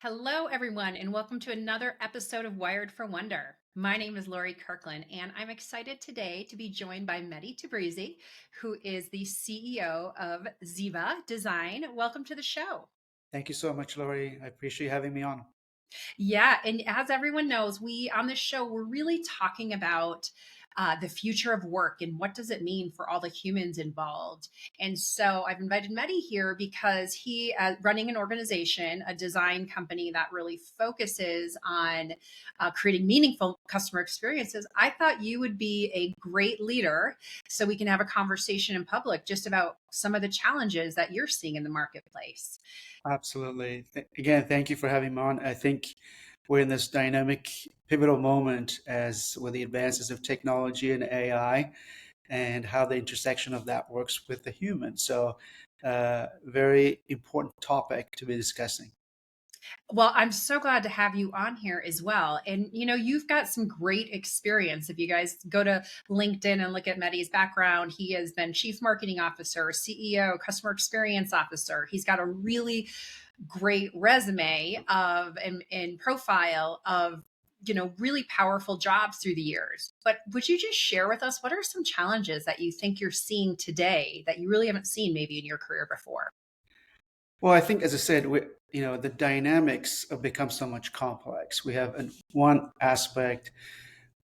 Hello, everyone, and welcome to another episode of Wired for Wonder. My name is Lori Kirkland, and I'm excited today to be joined by Mehdi Tabrizi, who is the CEO of Ziba Design. Welcome to the show. Thank you so much, Lori. I appreciate you having me on. Yeah, and as everyone knows, we on this show we're really talking about the future of work and what does it mean for all the humans involved. And so I've invited Mehdi here because he running an organization, a design company that really focuses on creating meaningful customer experiences. I thought you would be a great leader, so we can have a conversation in public just about some of the challenges that you're seeing in the marketplace. Absolutely. Again, thank you for having me on. I think we're in this dynamic, pivotal moment as with the advances of technology and AI and how the intersection of that works with the human. So, very important topic to be discussing. Well, I'm so glad to have you on here as well. And you've got some great experience. If you guys go to LinkedIn and look at Mehdi's background, he has been chief marketing officer, CEO, customer experience officer. He's got a really great resume of and profile of really powerful jobs through the years. But would you just share with us what are some challenges that you think you're seeing today that you really haven't seen maybe in your career before? Well, I think, as I said, the dynamics have become so much complex. We have one aspect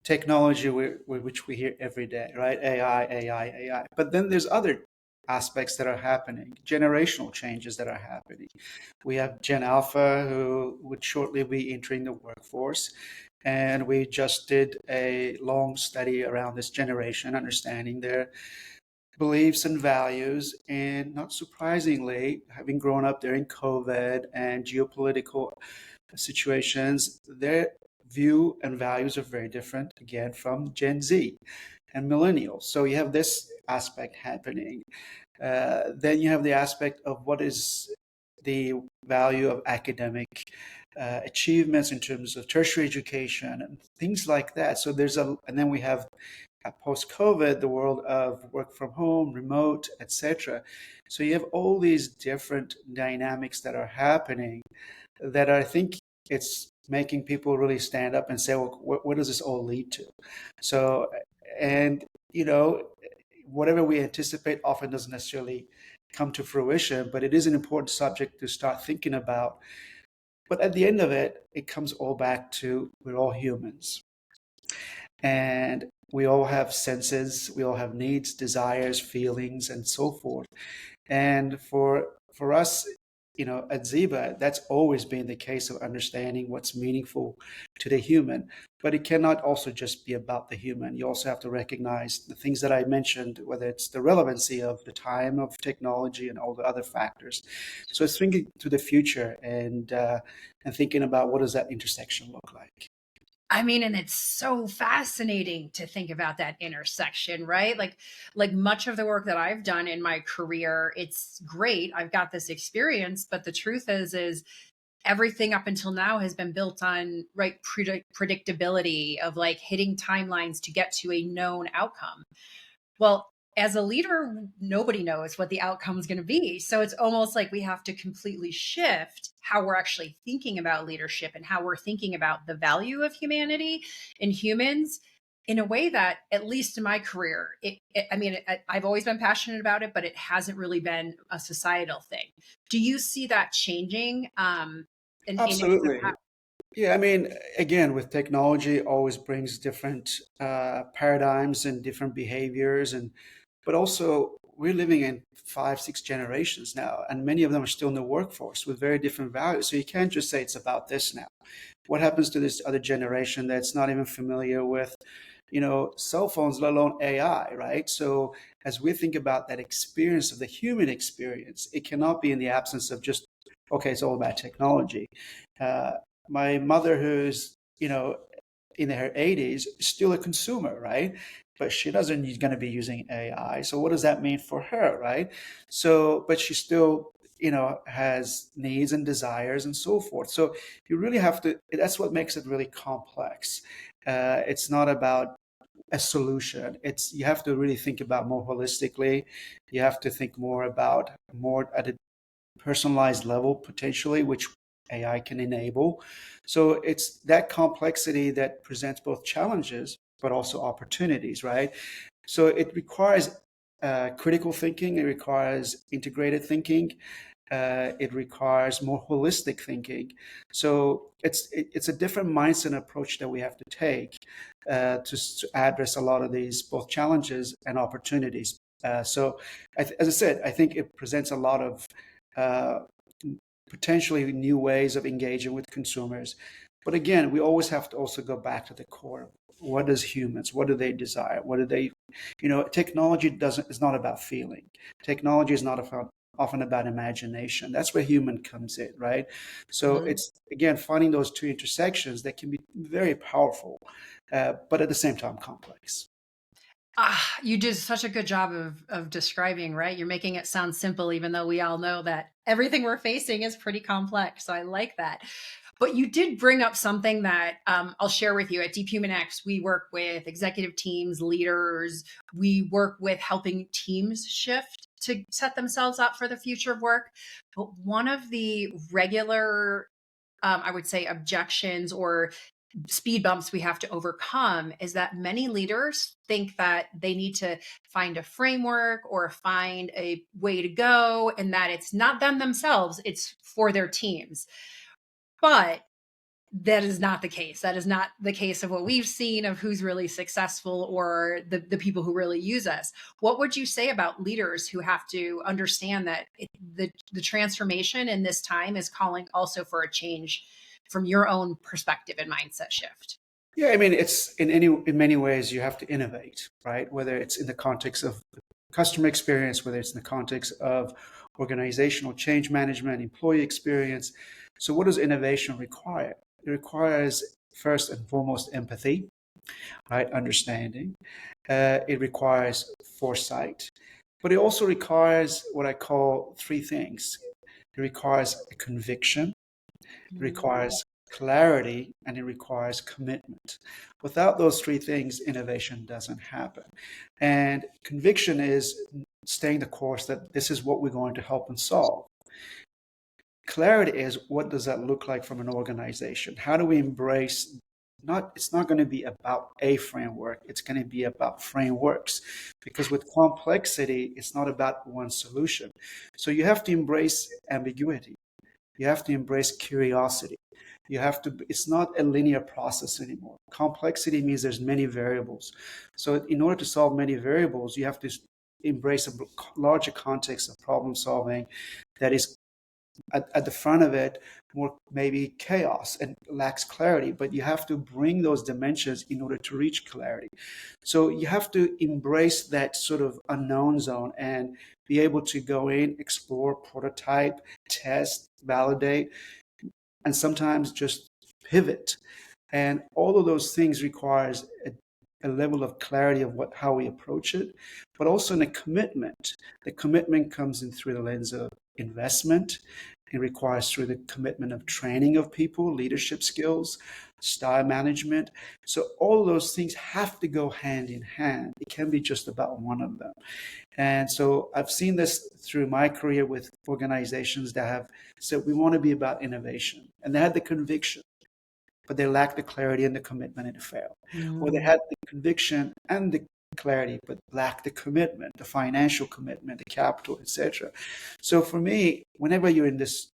technology which we hear every day, right? AI, AI, AI. But then there's other aspects that are happening, generational changes that are happening. We have Gen Alpha who would shortly be entering the workforce. And we just did a long study around this generation, understanding their beliefs and values. And not surprisingly, having grown up during COVID and geopolitical situations, their view and values are very different, again, from Gen Z and millennials. So you have this aspect happening. Then you have the aspect of what is the value of academic achievements in terms of tertiary education and things like that. So and then we have post-COVID, the world of work from home, remote, etc. So you have all these different dynamics that are happening that I think it's making people really stand up and say, well, what does this all lead to? So, and whatever we anticipate often doesn't necessarily come to fruition, but it is an important subject to start thinking about. But at the end of it, it comes all back to we're all humans. And we all have senses, we all have needs, desires, feelings, and so forth. And for us, at Ziba, that's always been the case of understanding what's meaningful to the human. But it cannot also just be about the human. You also have to recognize the things that I mentioned, whether it's the relevancy of the time of technology and all the other factors. So it's thinking to the future and thinking about what does that intersection look like. I mean, and it's so fascinating to think about that intersection, right? Like much of the work that I've done in my career, it's great. I've got this experience, but the truth is everything up until now has been built on right predictability of like hitting timelines to get to a known outcome. Well, as a leader, nobody knows what the outcome is going to be. So it's almost like we have to completely shift how we're actually thinking about leadership and how we're thinking about the value of humanity and humans in a way that, at least in my career, I've always been passionate about it, but it hasn't really been a societal thing. Do you see that changing? And if so, Absolutely. Yeah, I mean, again, with technology, always brings different paradigms and different behaviors, but also we're living in five, six generations now, and many of them are still in the workforce with very different values. So you can't just say it's about this now. What happens to this other generation that's not even familiar with, cell phones, let alone AI, right? So as we think about that experience of the human experience, it cannot be in the absence of just, okay, it's all about technology. Uh, my mother, who's in her 80s, is still a consumer, right? But she doesn't going to be using AI. So what does that mean for her, right? So, but she still has needs and desires and so forth. So you really have to. That's what makes it really complex. It's not about a solution. It's you have to really think about more holistically. You have to think more about more at a personalized level potentially, which AI can enable. So it's that complexity that presents both challenges but also opportunities, right? So it requires critical thinking, it requires integrated thinking, it requires more holistic thinking. So it's a different mindset and approach that we have to take to address a lot of these both challenges and opportunities. So, as I said, I think it presents a lot of uh, potentially new ways of engaging with consumers. But again, we always have to also go back to the core. What does humans? What do they desire? What do they? Technology doesn't is not about feeling. Technology is not about often about imagination. That's where human comes in, right? So Mhm. it's again finding those two intersections that can be very powerful, but at the same time complex. You did such a good job of describing, right? You're making it sound simple, even though we all know that everything we're facing is pretty complex. So I like that. But you did bring up something that I'll share with you. At DeepHumanX, we work with executive teams, leaders. We work with helping teams shift to set themselves up for the future of work. But one of the regular, I would say, objections or speed bumps we have to overcome is that many leaders think that they need to find a framework or find a way to go, and that it's not them themselves, it's for their teams. But that is not the case. That is not the case of what we've seen of who's really successful or the people who really use us. What would you say about leaders who have to understand that the transformation in this time is calling also for a change from your own perspective and mindset shift? Yeah, I mean, it's in many ways you have to innovate, right? Whether it's in the context of customer experience, whether it's in the context of organizational change management, employee experience. So, what does innovation require? It requires first and foremost empathy, right? Understanding. It requires foresight, but it also requires what I call three things. It requires a conviction, it Mm. requires clarity, and it requires commitment. Without those three things, innovation doesn't happen. And conviction is staying the course that this is what we're going to help and solve. Clarity is what does that look like from an organization? How do we embrace not it's not going to be about a framework, it's going to be about frameworks, because with complexity it's not about one solution. So you have to embrace ambiguity, you have to embrace curiosity. You have to, it's not a linear process anymore. Complexity means there's many variables. So in order to solve many variables, you have to embrace a larger context of problem solving that is at the front of it more maybe chaos and lacks clarity, but you have to bring those dimensions in order to reach clarity. So you have to embrace that sort of unknown zone and be able to go in, explore, prototype, test, validate, and sometimes just pivot. And all of those things requires a level of clarity of how we approach it, but also in a commitment. The commitment comes in through the lens of investment. It requires through the commitment of training of people, leadership skills, style management. So all of those things have to go hand in hand. It can be just about one of them. And so I've seen this through my career with organizations that have said, we want to be about innovation. And they had the conviction, but they lacked the clarity and the commitment, and it failed. Or they Mm. had the conviction and the clarity, but lacked the commitment, the financial commitment, the capital, etc. So for me, whenever you're in this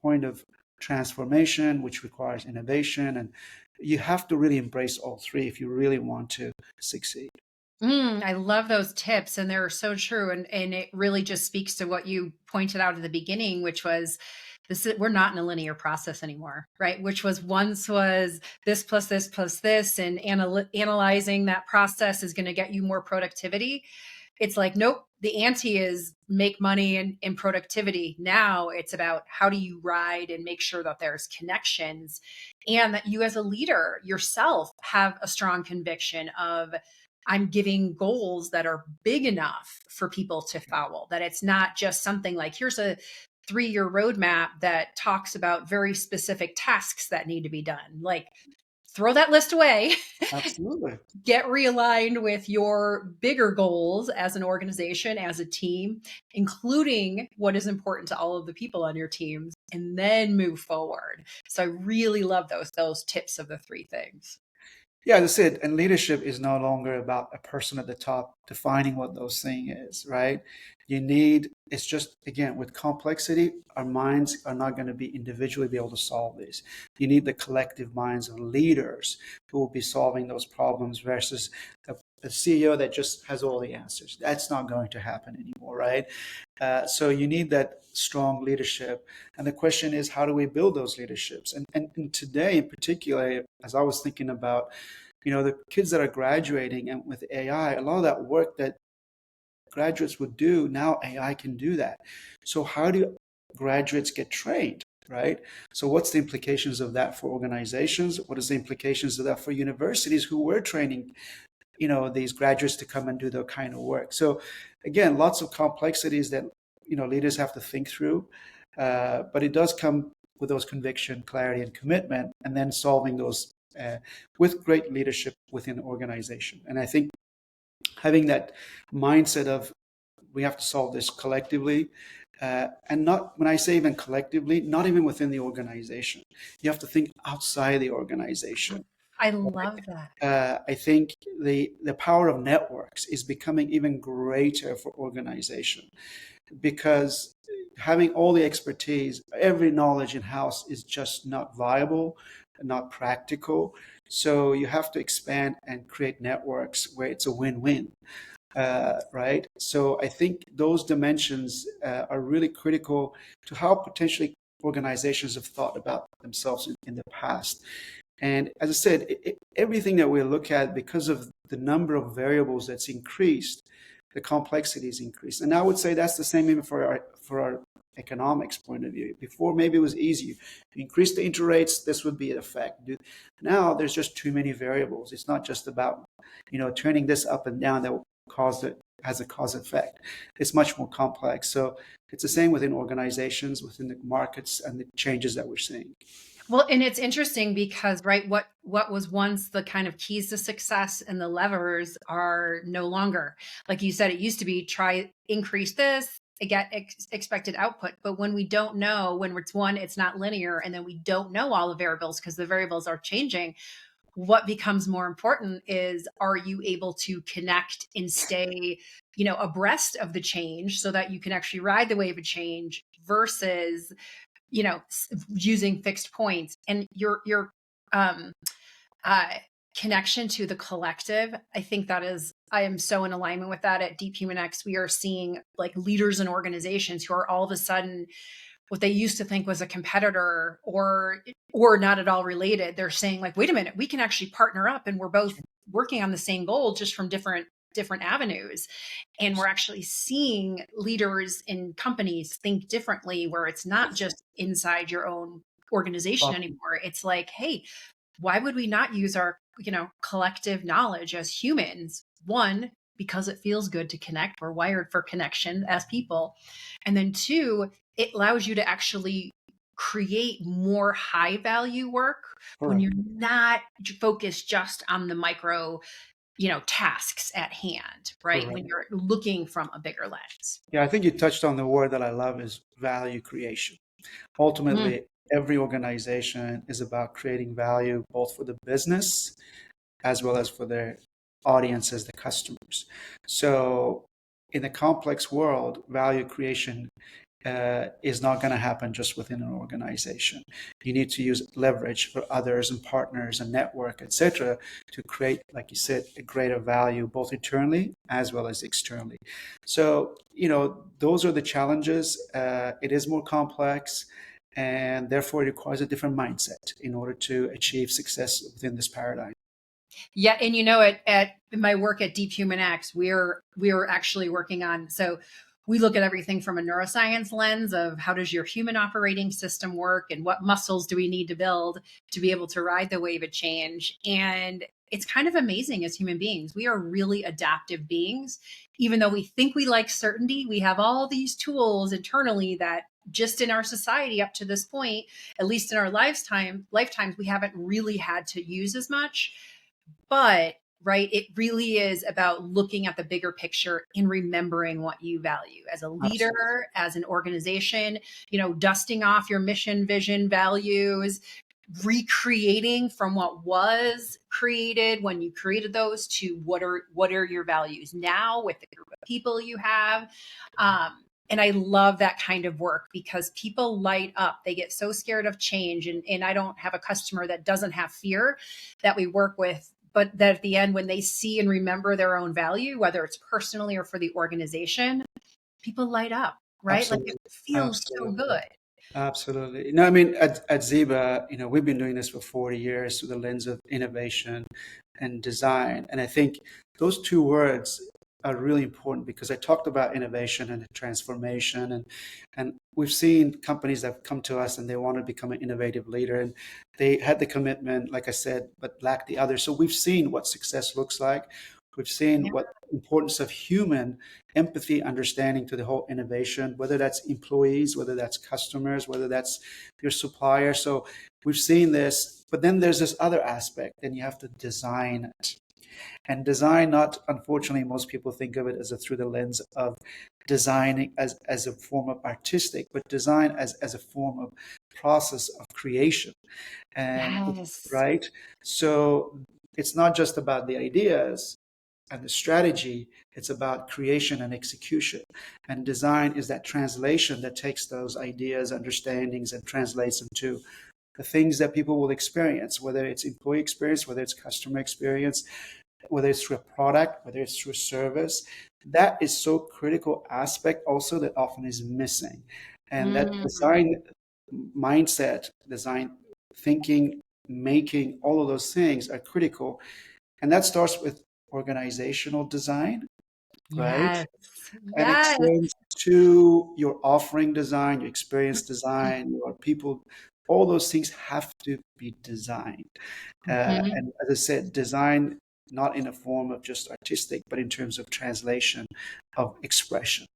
point of transformation, which requires innovation, and you have to really embrace all three if you really want to succeed. I love those tips, and they're so true. And it really just speaks to what you pointed out at the beginning, which was we're not in a linear process anymore, right? Which was once was this plus this, and analyzing that process is going to get you more productivity. It's like, nope, the ante is make money and productivity. Now it's about how do you ride and make sure that there's connections, and that you as a leader yourself have a strong conviction of I'm giving goals that are big enough for people to follow, that it's not just something like here's a 3-year roadmap that talks about very specific tasks that need to be done. Like throw that list away, Absolutely. get realigned with your bigger goals as an organization, as a team, including what is important to all of the people on your teams, and then move forward. So I really love those tips of the three things. Yeah, that's it. And leadership is no longer about a person at the top defining what those things is, right? It's just, again, with complexity, our minds are not going to be individually be able to solve this. You need the collective minds of leaders who will be solving those problems versus a CEO that just has all the answers. That's not going to happen anymore, right? So you need that strong leadership. And the question is, how do we build those leaderships? And today, in particular, as I was thinking about, the kids that are graduating and with AI, a lot of that work that graduates would do, now AI can do that. So how do graduates get trained, right? So what's the implications of that for organizations? What is the implications of that for universities who were training these graduates to come and do the kind of work? So again, lots of complexities that leaders have to think through, but it does come with those conviction, clarity, and commitment, and then solving those with great leadership within the organization. And I think having that mindset of we have to solve this collectively, and not, when I say even collectively, not even within the organization. You have to think outside the organization. I love that. I think the power of networks is becoming even greater for organization, because having all the expertise, every knowledge in house is just not viable, not practical. So you have to expand and create networks where it's a win-win, right? So I think those dimensions are really critical to how potentially organizations have thought about themselves in the past. And as I said, everything that we look at, because of the number of variables that's increased, the complexity is increased. And I would say that's the same even for our economics point of view. Before, maybe it was easy. You increase the interest rates, this would be an effect. Now there's just too many variables. It's not just about turning this up and down that has a cause effect. It's much more complex. So it's the same within organizations, within the markets, and the changes that we're seeing. Well, and it's interesting because, right, what was once the kind of keys to success and the levers are no longer. Like you said, it used to be try increase this, get expected output. But when we don't know, when it's not linear, and then we don't know all the variables because the variables are changing. What becomes more important is, are you able to connect and stay, abreast of the change so that you can actually ride the wave of change versus using fixed points. And your um uh connection to the collective, I am so in alignment with that. At DeepHumanX, we are seeing like leaders and organizations who are all of a sudden, what they used to think was a competitor or not at all related, they're saying like, wait a minute, we can actually partner up and we're both working on the same goal, just from different avenues. And we're actually seeing leaders in companies think differently, where it's not just inside your own organization anymore. It's like, hey, why would we not use our, collective knowledge as humans? One, because it feels good to connect. We're wired for connection as people. And then two, it allows you to actually create more high value work when Correct. you're not focused just on the micro, tasks at hand, right? When Correct. you're looking from a bigger lens. Yeah, I think you touched on the word that I love is value creation. Mm. Ultimately, every organization is about creating value both for the business as well as for their audiences, the customers. So, in a complex world, value creation is not going to happen just within an organization. You need to use leverage for others and partners and network, etc., to create, like you said, a greater value both internally as well as externally. So, those are the challenges. It is more complex, and therefore it requires a different mindset in order to achieve success within this paradigm. Yeah, and at my work at DeepHumanX, we're actually working on, so we look at everything from a neuroscience lens of how does your human operating system work and what muscles do we need to build to be able to ride the wave of change. And it's kind of amazing as human beings. We are really adaptive beings. Even though we think we like certainty, we have all these tools internally that just in our society up to this point, at least in our lifetimes, we haven't really had to use as much. But right, it really is about looking at the bigger picture and remembering what you value as a Absolutely. leader, as an organization, dusting off your mission, vision, values, recreating from what was created when you created those to what are your values now with the group of people you have. And I love that kind of work because people light up. They get so scared of change. And I don't have a customer that doesn't have fear that we work with, but that at the end, when they see and remember their own value, whether it's personally or for the organization, people light up, right? Like it Absolutely. feels so Absolutely. good. Absolutely. No, I mean, at Ziba, we've been doing this for 40 years through the lens of innovation and design. And I think those two words are really important because I talked about innovation and transformation. And we've seen companies that have come to us and they want to become an innovative leader. And they had the commitment, like I said, but lacked the other. So we've seen what success looks like. We've seen Yeah. what importance of human empathy, understanding to the whole innovation, whether that's employees, whether that's customers, whether that's your supplier. So we've seen this, but then there's this other aspect, and you have to design it. And design, not unfortunately, most people think of it as through the lens of designing as a form of artistic, but design as a form of process of creation. And Yes. right, so it's not just about the ideas and the strategy, it's about creation and execution. And design is that translation that takes those ideas, understandings, and translates them to the things that people will experience, whether it's employee experience, whether it's customer experience, whether it's through a product, whether it's through a service. That is so critical aspect also that often is missing. And that Mm. design mindset, design thinking, making, all of those things are critical. And that starts with organizational design, right? Yes. And Yes. extends to your offering design, your experience design, your people. All those things have to be designed. Mhm. And as I said, design not in a form of just artistic, but in terms of translation of expression.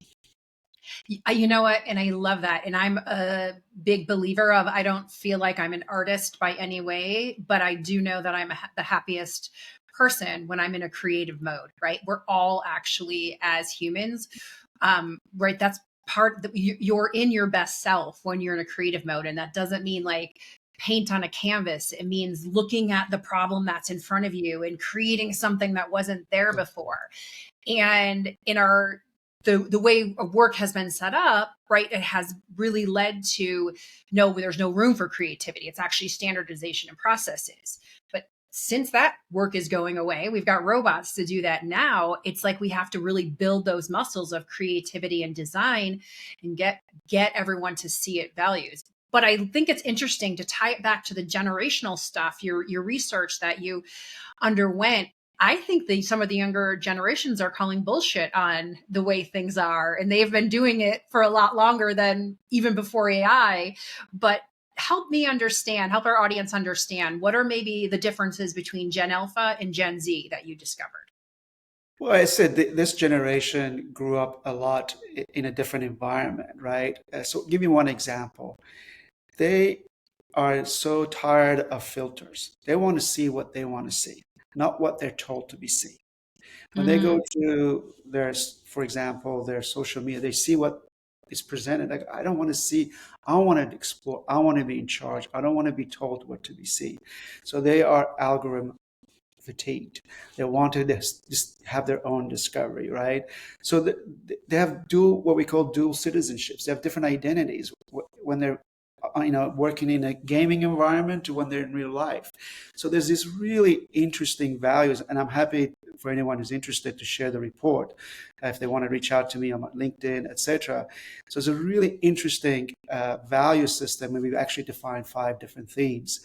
You know what? And I love that. And I'm a big believer of I don't feel like I'm an artist by any way, but I do know that I'm the happiest person when I'm in a creative mode, right? We're all actually, as humans, right? That's part that you're in your best self when you're in a creative mode. And that doesn't mean like paint on a canvas. It means looking at the problem that's in front of you and creating something that wasn't there before. And in our the way work has been set up, right, it has really led to no, there's no room for creativity. It's actually standardization and processes. But since that work is going away, we've got robots to do that now. It's like we have to really build those muscles of creativity and design and get everyone to see it values. But I think it's interesting to tie it back to the generational stuff, your research that you underwent. I think some of the younger generations are calling bullshit on the way things are, and they've been doing it for a lot longer than even before AI. But help our audience understand what are maybe the differences between Gen Alpha and Gen Z that you discovered. Well, I said this generation grew up a lot in a different environment, right? So, give me one example. They are so tired of filters. They want to see what they want to see, not what they're told to be seen. When they go Mm, to for example, their social media, they see what is presented. Like, I don't want to see, I want to explore, I want to be in charge. I don't want to be told what to be seen. So they are algorithm fatigued. They want to just have their own discovery, right? So they have what we call dual citizenships. They have different identities when they're working in a gaming environment to when they're in real life. So there's this really interesting values, and I'm happy for anyone who's interested to share the report if they want to reach out to me on LinkedIn, etc. So it's a really interesting value system, and we've actually defined 5 different themes.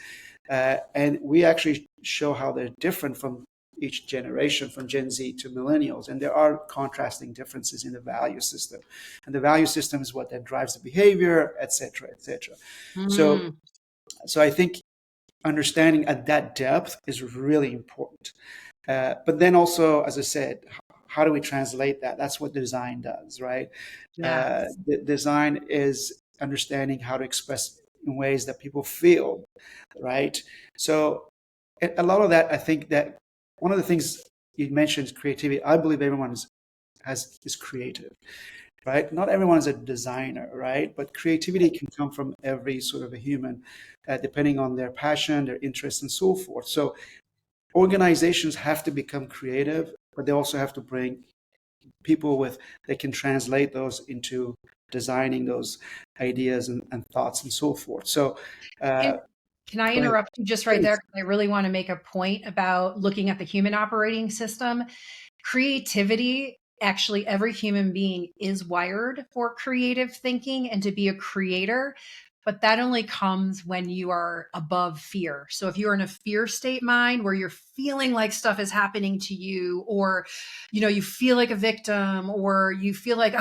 And we actually show how they're different from each generation, from Gen Z to millennials. And there are contrasting differences in the value system. And the value system is what that drives the behavior, et cetera, et cetera. So, mm, so I think understanding at that depth is really important. But then also, as I said, how do we translate that? That's what design does, right? yes. The design is understanding how to express in ways that people feel, right? So a lot of that, I think that one of the things you mentioned is creativity. I believe everyone is creative, right? Not everyone is a designer, right? But creativity can come from every sort of a human, depending on their passion, their interests, and so forth. So organizations have to become creative, but they also have to bring people with they can translate those into designing those ideas and thoughts and so forth. So, uh, And can I go ahead, interrupt you just right there? please. 'Cause I really want to make a point about looking at the human operating system. Creativity, actually, every human being is wired for creative thinking and to be a creator. But that only comes when you are above fear. So if you're in a fear state mind where you're feeling like stuff is happening to you, or you feel like a victim, or you feel like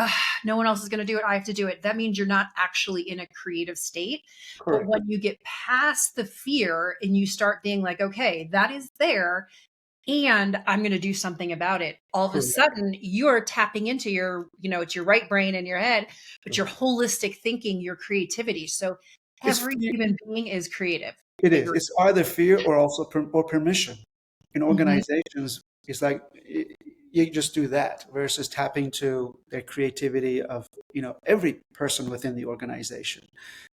no one else is going to do it, I have to do it, that means you're not actually in a creative state. But Correct. when you get past the fear and you start being like, okay, that is there and I'm going to do something about it, all of a Correct. sudden you're tapping into it's your right brain in your head, but your Correct. holistic thinking, your creativity. So It's every human being is creative. it is. Agree. It's either fear or also or permission. In Mhm. organizations, it's like you just do that versus tapping to the creativity of every person within the organization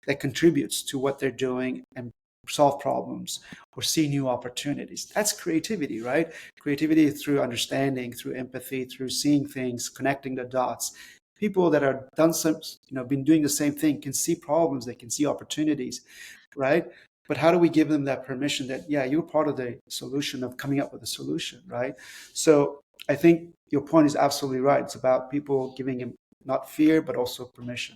that contributes to what they're doing and solve problems or see new opportunities. That's creativity, right? Creativity through understanding, through empathy, through seeing things, connecting the dots. People that are done some, been doing the same thing can see problems, they can see opportunities, right? But how do we give them that permission that, yeah, you're part of the solution of coming up with a solution, right? So I think your point is absolutely right. It's about people giving him not fear, but also permission.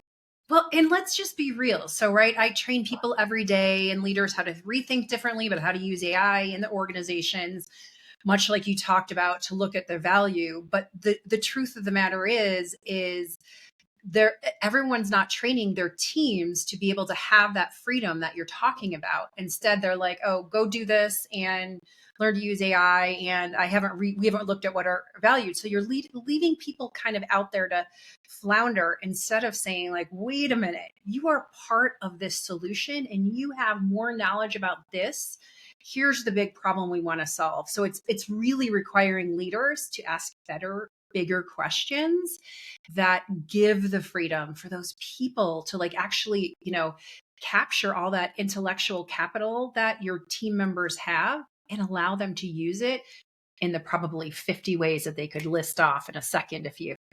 Well, and let's just be real. So, right, I train people every day and leaders how to rethink differently, but how to use AI in the organizations, much like you talked about, to look at the value. But the truth of the matter is there everyone's not training their teams to be able to have that freedom that you're talking about. Instead, they're like, oh, go do this and learn to use AI, and we haven't looked at what are valued. So you're leaving people kind of out there to flounder, instead of saying like, wait a minute, you are part of this solution and you have more knowledge about this. Here's the big problem we want to solve. So it's really requiring leaders to ask better, bigger questions that give the freedom for those people to like actually, capture all that intellectual capital that your team members have and allow them to use it in the probably 50 ways that they could list off in a second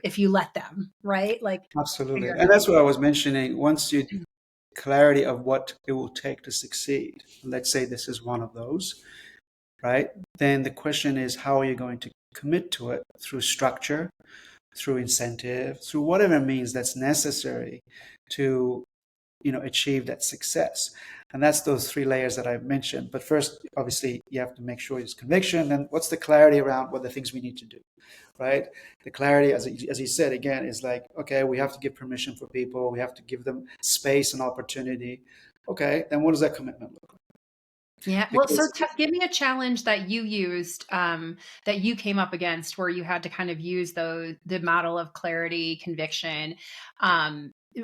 if you let them, right? Like Absolutely. figure And it that's what I was mentioning. Once you out. clarity of what it will take to succeed, let's say this is one of those, right? Then the question is, how are you going to commit to it through structure, through incentive, through whatever means that's necessary to achieve that success. And that's those three layers that I've mentioned. But first, obviously, you have to make sure there's conviction. And what's the clarity around what the things we need to do, right? The clarity, as you said, again, is like, okay, we have to give permission for people. We have to give them space and opportunity. Okay, then what does that commitment look like? Yeah. Well, so Because give me a challenge that you used, that you came up against, where you had to kind of use the model of clarity, conviction.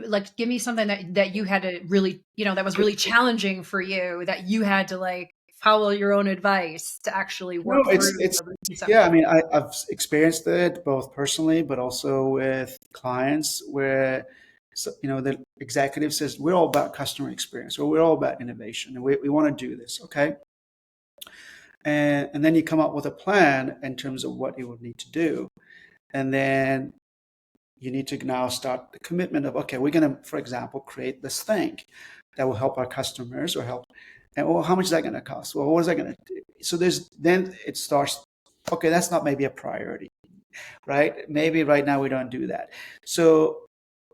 Like, give me something that you had to really, that was really challenging for you, that you had to like follow your own advice to actually no, work it's through it's so that you yeah. I something. mean, I've experienced it both personally, but also with clients where the executive says we're all about customer experience or we're all about innovation and we want to do this, okay? And then you come up with a plan in terms of what you would need to do, and then you need to now start the commitment of, okay, we're going to, for example, create this thing that will help our customers or help. And well, how much is that going to cost? Well, what is that going to do? So then it starts, okay, that's not maybe a priority, right? Maybe right now we don't do that. So,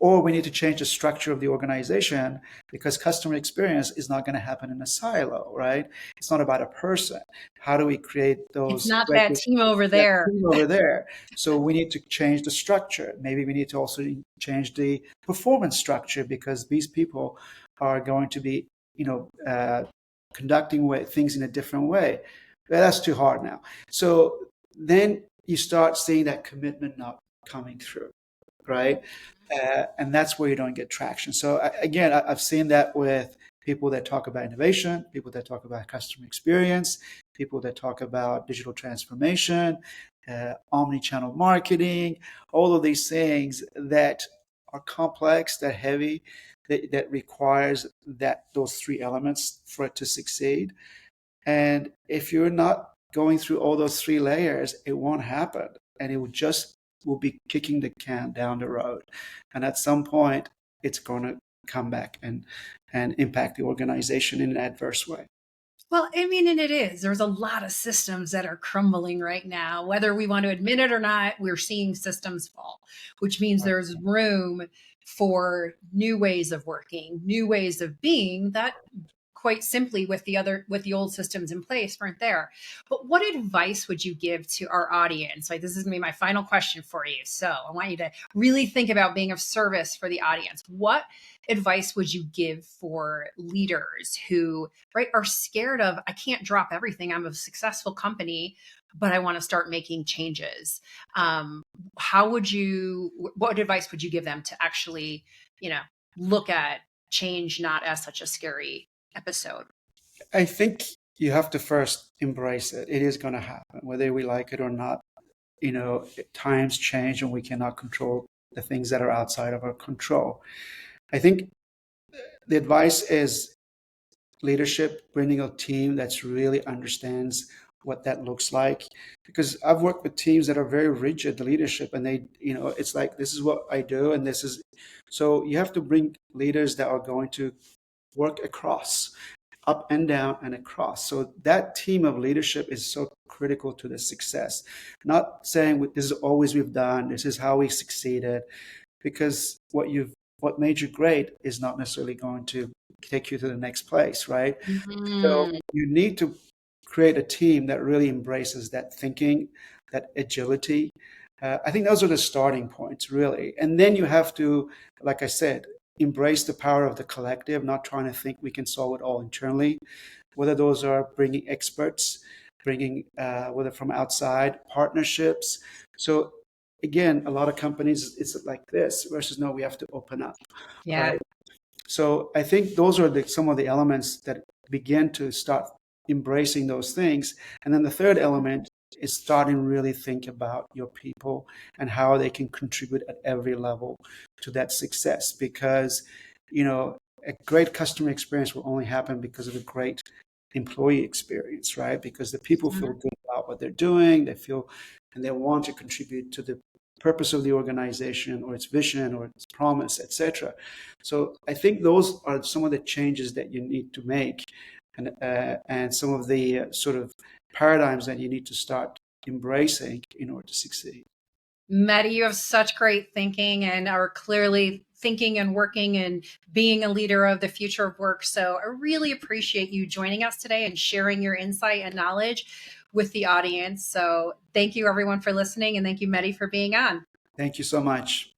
or we need to change the structure of the organization because customer experience is not going to happen in a silo, right? It's not about a person. How do we create It's those not that team over that there. team over there? So we need to change the structure. Maybe we need to also change the performance structure because these people are going to be, conducting things in a different way. Well, that's too hard now. So then you start seeing that commitment not coming through. right? And that's where you don't get traction. So again, I've seen that with people that talk about innovation, people that talk about customer experience, people that talk about digital transformation, omni-channel marketing, all of these things that are complex, that heavy, that requires that those three elements for it to succeed. And if you're not going through all those three layers, it won't happen. And it will be kicking the can down the road. And at some point, it's going to come back and impact the organization in an adverse way. Well, I mean, and it is. There's a lot of systems that are crumbling right now. Whether we want to admit it or not, we're seeing systems fall, which means Right. there's room for new ways of working, new ways of being that quite simply with the old systems in place weren't there. But what advice would you give to our audience? Like, this is gonna be my final question for you, so I want you to really think about being of service for the audience. What advice would you give for leaders who, right, are scared of, I can't drop everything, I'm a successful company, but I want to start making changes? How would you, what advice would you give them to actually, you know, look at change not as such a scary episode? I think you have to first embrace it. It is going to happen, whether we like it or not. Times change and we cannot control the things that are outside of our control. I think the advice is leadership, bringing a team that's really understands what that looks like. Because I've worked with teams that are very rigid leadership, and it's like, this is what I do, and this is. So you have to bring leaders that are going to work across, up and down and across. So that team of leadership is so critical to the success. Not saying this is always we've done, this is how we succeeded, because what made you great is not necessarily going to take you to the next place, right? So Mhm. you need to create a team that really embraces that thinking, that agility. I think those are the starting points, really. And then you have to, like I said, embrace the power of the collective, not trying to think we can solve it all internally. Whether those are bringing experts, bringing whether from outside partnerships. So again, a lot of companies, it's like this versus no, we have to open up, Yeah. right? So I think those are some of the elements that begin to start embracing those things. And then the third element is starting really think about your people and how they can contribute at every level to that success. Because, a great customer experience will only happen because of a great employee experience, right? Because the people feel good about what they're doing, they feel, and they want to contribute to the purpose of the organization or its vision or its promise, etc. So I think those are some of the changes that you need to make, and some of the sort of paradigms that you need to start embracing in order to succeed. Mehdi, you have such great thinking and are clearly thinking and working and being a leader of the future of work. So I really appreciate you joining us today and sharing your insight and knowledge with the audience. So thank you everyone for listening, and thank you, Mehdi, for being on. Thank you so much.